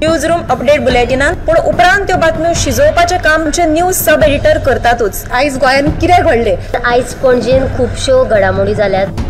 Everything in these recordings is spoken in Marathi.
न्यूज रूम अपडेट बुलेटिनान पूण उपरांत त्यो बातम्यो शिजोवपाचें काम आमचे न्यूज सब एडिटर करतातूच। आयज गोंयान कितें घडलें? आयज पणजेन खुबश्यो घडामोडी जाल्यात।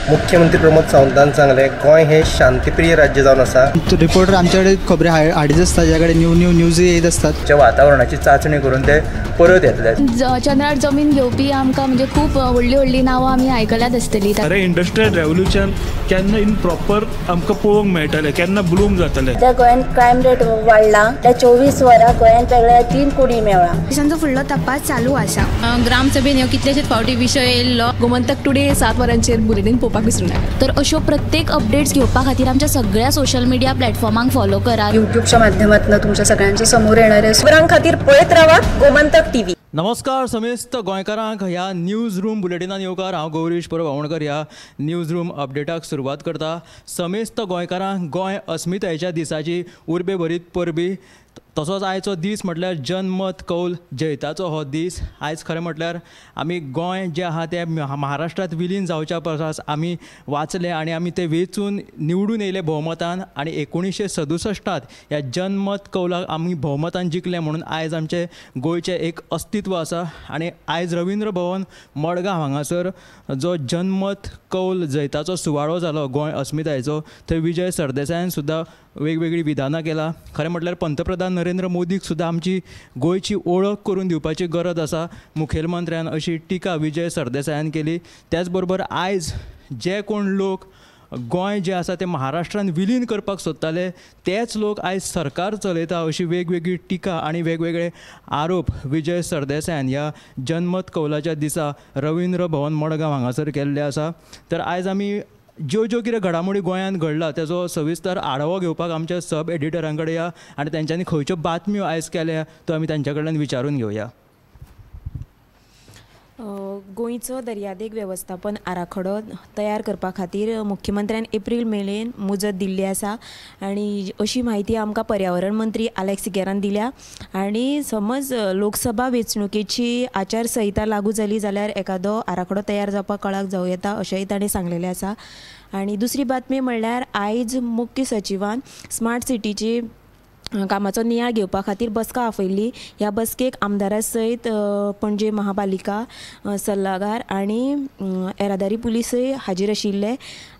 मुख्यमंत्री प्रमोद सावंतान सांगले गोंय हे शांतीप्रिय राज्य जावन आसा। रिपोर्टर आमच्याकडे खबरी हाडीत आसता, ज्याकडे न्यूज येत असतात। वातावरणाची चाचणी करून ते परत येतले। चंद्रार जमीन घेवपी आमकां म्हणजे खूब व्हडली व्हडली नांवां आमी आयकल्यात आसतली। अरे इंडस्ट्रियल रेव्होल्यूशन केन्ना इन प्रॉपर आमकां पळोवंक मेळटलें, केन्ना ब्लूम जातलें। त्या गोंयान क्रायम रेट वाडला। त्या 24 वरां गोंयान वेगळ्या 3 कोडी मेळ्ळा। देशांचो फुडलो तपास चालू आसा। ग्रामसभेन ह्यो कितलेशेच फावटी विशय येयल्लो। गोमंतक टुडे 7 वरांचेर बुलेटिन पळोवपाक विसरूं नाका। तर अश्यो प्रत्येक अपडेट्स घेवपा खातीर आमच्या सगळ्या सोशल मिडिया प्लॅटफॉर्मांक फॉलो करा। यूट्यूबच्या माध्यमातून तुमच्या सगळ्यांच्या समोर येणाऱ्या खबरां खातीर पळयत रावा गोमंतक टीव्ही। नमस्कार समेस्त गोंयकारांक ह्या न्यूज रूम बुलेटिनान येवकार। हांव गौरीश परभवणकर ह्या न्यूज रूम अपडेटाक सुरवात करता। समेस्त गोंयकारांक गोंय अस्मितायेच्या दिसाची उर्बे भरीत परबी। तसोच आयचो दीस म्हटल्यार जनमत कौल जैताचो हो दीस। आयज खरें म्हटल्यार आमी गोंय जें आहा तें महाराष्ट्रांत विलीन जावच्या परस आमी वाचले आनी आमी तें वेचून निवडून येयले भोवमतान। आनी 1967 ह्या जनमत कौलाक आमी भोवमतान जिखले म्हणून आयज आमचें गोंयचें एक अस्तित्व आसा। आनी आयज रवींद्र भवन मडगांव हांगासर जो जनमत कौल जैताचो सुवाळो जालो गोंय अस्मितायेचो, थंय विजय सरदेसायान सुद्दां वेगवेगळी विधानां केला। खरें म्हटल्यार पंतप्रधान नरेंद्र मोदीक सुद्दां आमची गोंयची ओळख करून दिवपाची गरज आसा मुखेलमंत्र्यान, अशी टिका विजय सरदेसायान केली। त्याच बरोबर आयज जे कोण लोक गोंय जें आसा तें महाराष्ट्रान विलीन करपाक सोदताले तेच लोक आयज सरकार चलयता, अशी वेगवेगळी टिका आनी वेगवेगळे आरोप विजय सरदेसायान ह्या जनमत कौलाच्या दिसा रवींद्र भवन मडगांव हांगासर केल्ले आसा। तर आयज आमी ज्यो कितें घडामोडी गोंयांत घडला तेजो सविस्तर आढावो घेवपाक आमच्या सब एडिटरां कडेन या आनी तेंच्यांनी खंयच्यो बातम्यो आयज केल्या तो आमी तांच्या कडल्यान विचारून घेवया। गोंयचो दर्यादेग वेवस्थापन आराखडो तयार करपा खातीर मुख्यमंत्र्यान एप्रील मेरेन मुजत दिल्ली आसा आनी अशी म्हायती आमकां पर्यावरण मंत्री आलेक्स सिगेरान दिल्या। आनी समज लोकसभा वेंचणुकेची आचारसंहिता लागू जाली जाल्यार एखादो आराखडो तयार जावपाक कळाक जावं येता अशेंय ताणें सांगलेलें आसा। आनी दुसरी बातमी म्हणल्यार आयज मुख्य सचिवान स्मार्ट सिटीची कामाचो नियाळ घेवपा खातीर बसका आपयल्ली। ह्या बसकेक आमदारां सयत पणजे महापालिका सल्लागार आनी येरादारी पुलीसय हाजीर आशिल्ले।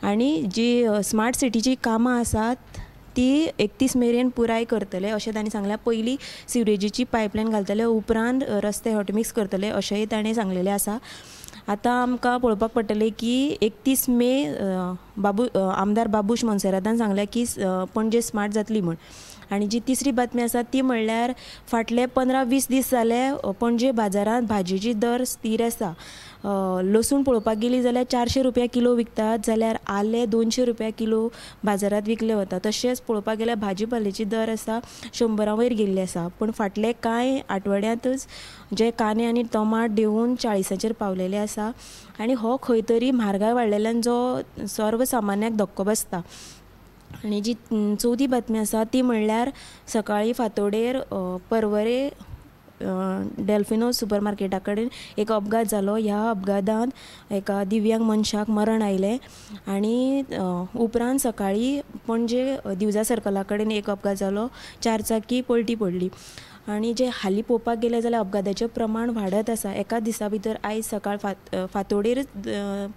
आनी जी स्मार्ट सिटीची कामां आसात ती 31 मेरेन पुराय करतले अशें तांणी सांगलें। पयलीं सिवरेजीची पायपलायन घालतले, उपरांत रस्ते हॉटमिक्स करतले अशेंय ताणें सांगलेलें आसा। आतां आमकां पळोवपाक पडटलें की 31 मे आमदार बाबूश मोन्सेरातान सांगलें की पणजे स्मार्ट जातली म्हूण। आनी जी तिसरी बातमी आसा ती म्हणल्यार फाटले 15-20 दीस जाले पणजे बाजारांत भाजयेची दर स्थिर आसा। लसूण पळोवपाक गेली जाल्यार 400 रुपया किलो विकतात जाल्यार आले 200 रुपया किलो बाजारांत विकले वता। तशेंच पळोवपाक गेल्यार भाजीपाल्याची दर आसा 100 वयर गेल्ली आसा। पूण फाटले कांय आठवड्यांतच जे कांदे आनी टोमाट देंवून 40चेर पावलेले आसा। आनी हो खंय तरी म्हारगाय वाडलेल्यान जो सर्वसामान्याक धक्को बसता। आनी जी चवथी बातमी आसा ती म्हणल्यार सकाळीं फांतोडेर परवरे डेल्फिनो सुपर मार्केटा कडेन एक अपघात जालो। ह्या अपघातांत एका दिव्यांग मनशाक मरण आयलें। आनी उपरांत सकाळीं पणजे दिवजा सर्कला कडेन एक अपघात जालो, 4 चाकी पलटी पडली। आनी जे हालीं पळोवपाक गेले जाल्यार अपघाताचें प्रमाण वाडत आसा। एका दिसा भितर आयज सकाळ फांतोडेर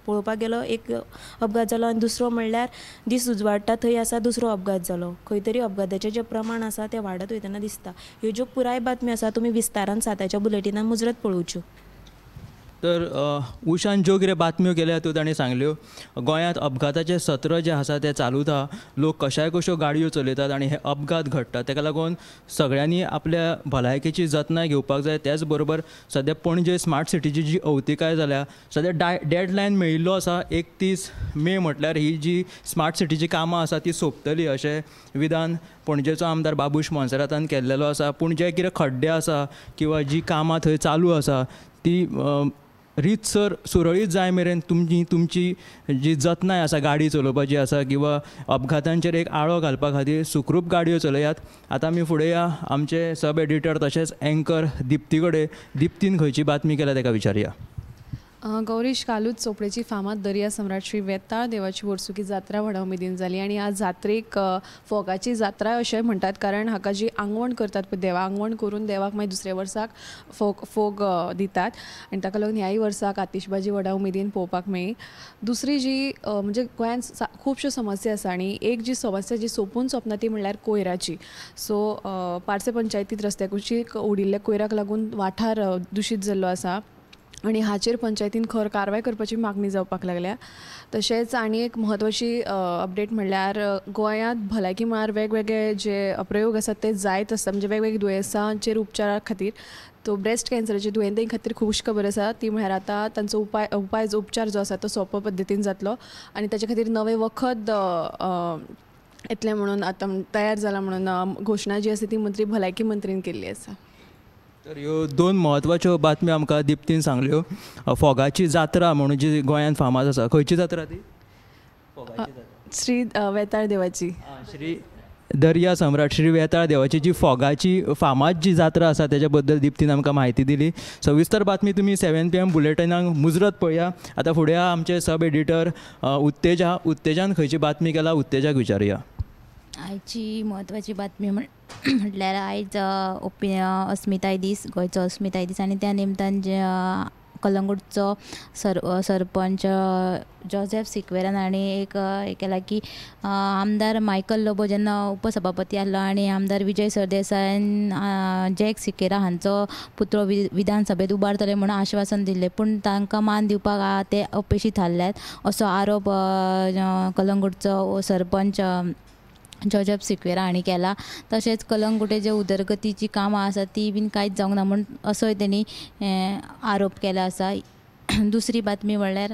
पळोवपाक गेलो एक अपघात जालो आनी दुसरो म्हणल्यार दीस उजवाडटा थंय आसा दुसरो अपघात जालो। खंय तरी अपघाताचें जें प्रमाण आसा तें वाडत वयतना दिसता। ह्यो ज्यो पुराय बातम्यो आसा तुमी विस्तारान 7च्या बुलेटिनान मुजरत पळोवच्यो। तर उशान ज्यो कितें बातम्यो केल्या त्यो ताणें सांगल्यो। गोंयांत अपघाताचें सत्र जें आसा तें चालूच आहा। लोक कशाय कश्यो गाडयो चलयतात आनी हे अपघात घडटात। ताका लागून सगळ्यांनी आपल्या भलायकेची जतनाय घेवपाक जाय। त्याच बरोबर सद्या पणजे स्मार्ट सिटीची जी अवतिकाय जाल्या सद्या डेडलायन मेळिल्लो आसा 31 मे म्हटल्यार ही जी स्मार्ट सिटीची कामां आसा ती सोंपतली अशें विधान पणजेचो आमदार बाबूश मोन्सेरातान केल्लेलो आसा। पूण जे कितें खड्डे आसा किंवा जी कामां थंय चालू आसा ती रीतसर सुरळीत जाय मेरेन तुमची जी जतनाय आसा गाडी चलोवपाची आसा किंवा अपघातांचेर एक आळो घालपा खातीर सुखरूप गाडयो चलयात। आतां आमी फुडें या आमचे सब एडिटर तशेंच एंकर दिप्ती कडेन। दिप्तीन खंयची बातमी केल्या ताका विचारया। गौरीश कालूच चोपडेची फामाद दर्या सम्राट श्री वेताळ देवाची वर्सुकी जात्रा व्हडा उमेदीन जाली आणि आज जात्रेक फोगाची जात्रा अशें म्हणटात, कारण हाका जी आंगवण करतात पळय देवा, आंगवण करून देवाक मागीर दुसऱ्या वर्साक फोग दितात आणि ताका लागून ह्याय वर्साक आतिशबाजी व्हडा उमेदीन पळोवपाक मेळ्ळी. दुसरी जी म्हणजे गोंयांत खुबश्यो समस्या आसा आणि एक जी समस्या जी सोंपून सोंपना ती म्हणल्यार कोयराची. सो पारसे पंचायतींत रस्त्याकुशीक उडिल्ल्या कोयराक लागून वाठार दुशीत जाल्लो आसा आणि हाचेर पंचायतीन खर कारवाय करपाची मागणी जावपाक लागल्या. तशेंच आनी एक म्हत्वाची अपडेट म्हणल्यार गोंयांत भलायकी मळार वेगवेगळे जे प्रयोग आसात ते जायत आसता, म्हणजे वेगवेगळ्या दुयेंसांचेर उपचारा खातीर. तो ब्रेस्ट कॅन्सराच्या दुयेंतीं खातीर खुबश खबर आसा ती म्हळ्यार आतां तांचो उपचार जो आसा तो सोंपो पद्दतीन जातलो आणि ताचे खातीर नवें वखद येतलें म्हणून आतां तयार जाला म्हणून घोशणा जी आसा ती मंत्री भलायकी मंत्रीन केल्ली आसा. तर ह्यो दोन म्हत्वाच्यो बातम्यो आमकां दिप्तीन सांगल्यो. फोगाची जात्रा म्हणून जी गोंयांत फामाद आसा, खंयची जात्रा ती? श्री वेताळ देवाची, श्री दर्या सम्राट श्री वेताळ देवाची जी फोगाची फामाद जी जात्रा आसा तेच्या बद्दल दिप्तीन आमकां म्हायती दिली. सविस्तर बातमी तुमी 7 PM बुलेटिनाक मुजरत पळया. आतां फुडें आमचे सब एडिटर उत्तेजान खंयची बातमी केला उत्तेजाक विचारया. आयची म्हत्वाची बातमी म्हटल्यार आयज अस्मिताय दीस, गोंयचो अस्मिताय दीस आणि त्या निमतान जे कलंगूटचो सरपंच जोसेफ सिक्वेरान हांणी एक केला की आमदार मायकल लोबो जेन्ना उपसभापती आसलो आणि आमदार विजय सरदेसायान जॅक सिक्वेरा हांचो पुतळो विधानसभेत उबारतले म्हणून आश्वासन दिल्लें, पूण तांकां मान दिवपाक ते अपेशी थारल्यात असो आरोप कलंगूटचो सरपंच जोसेफ सिक्वेरा हांणी केला. तशेंच कलंगुटे जे उदरगतीची कामां आसा ती बीन कांयच जावंक ना म्हूण असोय तेणी आरोप केला आसा. दुसरी बातमी म्हणल्यार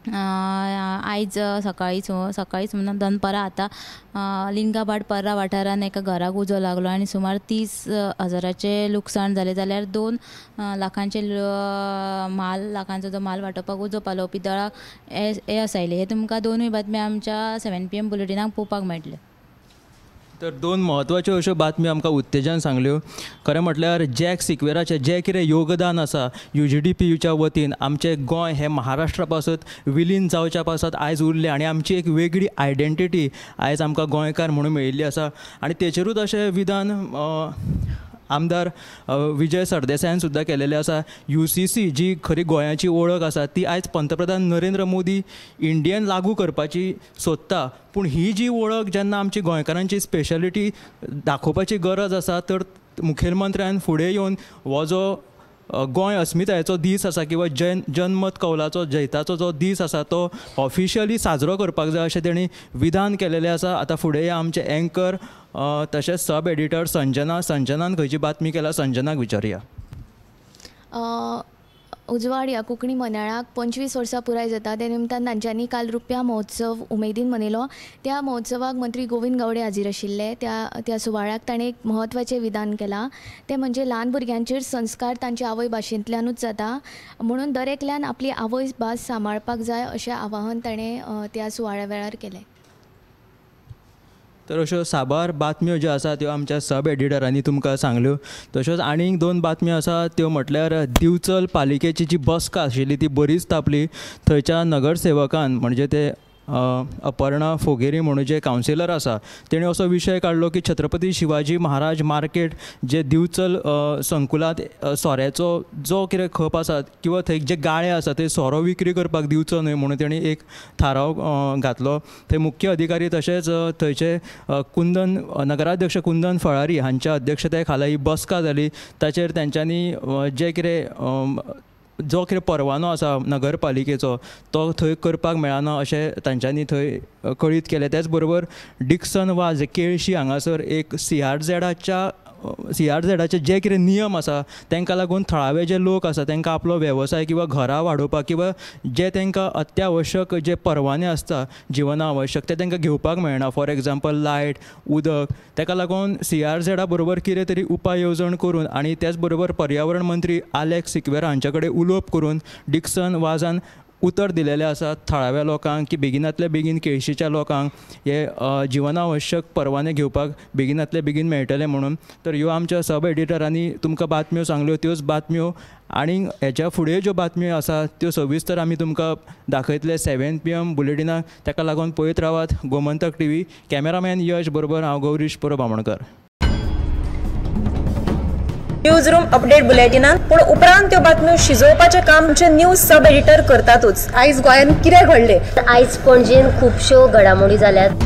आयज सकाळीच म्हणून दनपारां आतां लिंगाबाड पर्रा वाठारान एका घराक उजो लागलो आणि सुमार 30,000चे लुकसाण जालें. जाल्यार 2 लाखांचे लाखांचो जो माल वांटोवपाक उजो पालोवपी दळाक आसायले. हे तुमकां दोनूय बातम्या आमच्या 7 PM बुलेटिनाक पळोवपाक मेळटले. तर दोन म्हत्वाच्यो अश्यो बातम्यो आमकां उत्तेजान सांगल्यो. खरें म्हटल्यार जॅक सिक्वेराचें जें कितें योगदान आसा UGDPUच्या वतीन आमचें गोंय हें महाराष्ट्रा पासत विलीन जावच्या पासत आयज उरलें आणि आमची एक वेगळी आयडेंटिटी आयज आमकां गोंयकार म्हणून मेळिल्ली आसा. आणि तेचेरूच अशें विधान आमदार विजय सरदेसायान सुद्दां केलेलें आसा. UCC जी खरी गोंयाची वळख आसा ती आयज पंतप्रधान नरेंद्र मोदी इंडियेन लागू करपाची सोदता, पूण ही जी वळख जेन्ना आमची गोंयकारांची स्पेशलिटी दाखोवपाची गरज आसा तर मुखेलमंत्र्यान फुडें येवन हो जो गोंय अस्मितायेचो दीस आसा किंवा जनमत कौलाचो जैताचो जो दीस आसा तो ऑफिशियली साजरो करपाक जाय अशें तेणी विधान केलेलें आसा. आतां फुडें आमचे एंकर तशेंच सब एडिटर संजनान खंयची बातमी केला संजनाक विचारया. उजवाड ह्या कोंकणी मंडळाक 25 वर्सां पुराय जाता. ते निमतान तांच्यांनी काल रुप्या महोत्सव उमेदीन मनयलो. त्या महोत्सवाक मंत्री गोविंद गावडे हाजीर आशिल्ले. त्या सुवाळ्याक ताणें एक म्हत्वाचें विधान केलां, तें म्हणजे ल्हान भुरग्यांचेर संस्कार तांच्या आवय भाशेंतल्यानूच जाता म्हणून दरेकल्यान आपली आवय भास सांबाळपाक जाय अशें आवाहन ताणें त्या सुवाळ्या वेळार केलें. तर अश्यो साबार बातम्यो ज्यो आसा त्यो आमच्या सब एडिटरांनी तुमकां सांगल्यो. तश्योच आनीक 2 बातम्यो आसा त्यो म्हटल्यार दिवचल पालिकेची जी बसका आशिल्ली ती बरीच तापली. थंयच्या नगरसेवकान म्हणजे ते अपर्णा फोगेरी म्हणून जे कावन्सिलर आसा तेणी असो विशय काडलो की छत्रपती शिवाजी महाराज मार्केट जे दिवचल संकुलांत सोऱ्याचो जो कितें खप आसा किंवा थंय जे गाळे आसा ते सोरो विक्री करपाक दिवचो न्हय म्हणून तेणी एक थाराव घातलो. थंय मुख्य अधिकारी तशेंच थंयचे नगराध्यक्ष कुंदन फळारी हांच्या अध्यक्षते खाला ही बसका जाली. ताचेर तेंच्यांनी जे कितें जो कितें परवानो आसा नगरपालिकेचो तो थंय करपाक मेळना अशें तांच्यांनी थंय कळीत केलें. त्याच बरोबर डिक्सन वाज केळशी हांगासर एक CRZचे जे कितें नियम आसा तांकां लागून थळावे जे लोक आसा तांकां आपलो वेवसाय किंवा घरां वाडोवपाक किंवा जे तांकां अत्यावश्यक जे परवाने आसता जिवना आवश्यक ते तांकां घेवपाक मेळना. फॉर एग्जाम्पल लायट उदक. ताका लागून CRZ बरोबर कितें तरी उपाय येवजण करून आणि त्याच बरोबर पर्यावरण मंत्री आलेक्स सिक्वेरा हांचे कडेन उलोवप करून डिक्सन वाजान उतर दिलेलें आसा थळाव्या लोकांक की बेगिनांतल्या बेगीन केळशीच्या लोकांक हे जिवनावश्यक परवाने घेवपाक बेगिनांतले बेगीन मेळटले म्हणून. तर ह्यो आमच्या सब एडिटरांनी तुमकां बातम्यो सांगल्यो, त्योच बातम्यो आनी हेच्या फुडें ज्यो बातम्यो आसा त्यो सविस्तर आमी तुमकां दाखयतले 7 PM बुलेटिनाक. ताका लागून पळयत रावात गोमंतक TV. कॅमेरामॅन यश बरोबर हांव गौरीश पुरो बामणकर. न्यूज रूम अपडेट बुलेटिनान पूण उपरांत त्यो बातम्यो शिजोवपाचें काम आमचे न्यूज सब एडिटर करतातूच. आयज गोंयान कितें घडलें? आयज पणजेन खुबश्यो घडामोडी जाल्यात.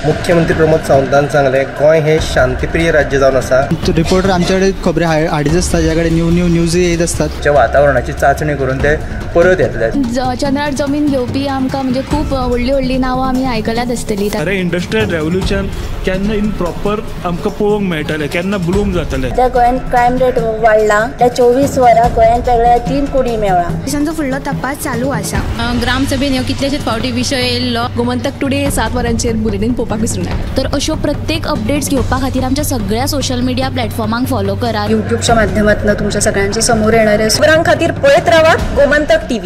मुख्यमंत्री प्रमोद सावंतान सांगलें गोंय हे शांतीप्रिय राज्य जावन आसा. रिपोर्टर आमच्याकडे खबरी हाडीत आसता, ज्याकडे न्यूज येत असतात. वातावरणाची चाचणी करून ते परत येतले. चंद्रार जमीन घेवपी आमकां म्हणजे खूब व्हडली नांवां आमी आयकल्यात आसतली. अरे इंडस्ट्रियल रेव्होल्युशन केन्ना इन प्रॉपर आमकां पळोवंक मेळटलें, केन्ना ब्लूम जातलें. त्या गोंयान क्रायम रेट वाडला. त्या 24 वरां गोंयान वेगळ्या 3 कुडी मेळ्ळा. देशांचो फुडलो तपास चालू आसा. ग्रामसभेन ह्यो कितलेशेच फावटी विशय येयल्लो. गोमंतक टुडे 7 वरांचेर बुलेटिन पळोवपाक विसरूं नाका. तर अश्यो प्रत्येक अपडेट्स घेवपा खातीर आमच्या सगळ्या सोशल मिडिया प्लॅटफॉर्मांक फॉलो करा. युट्यूबच्या माध्यमातून तुमच्या सगळ्यांच्या समोर येणाऱ्या खबरां खातीर पळयत रावा गोमंतक TV.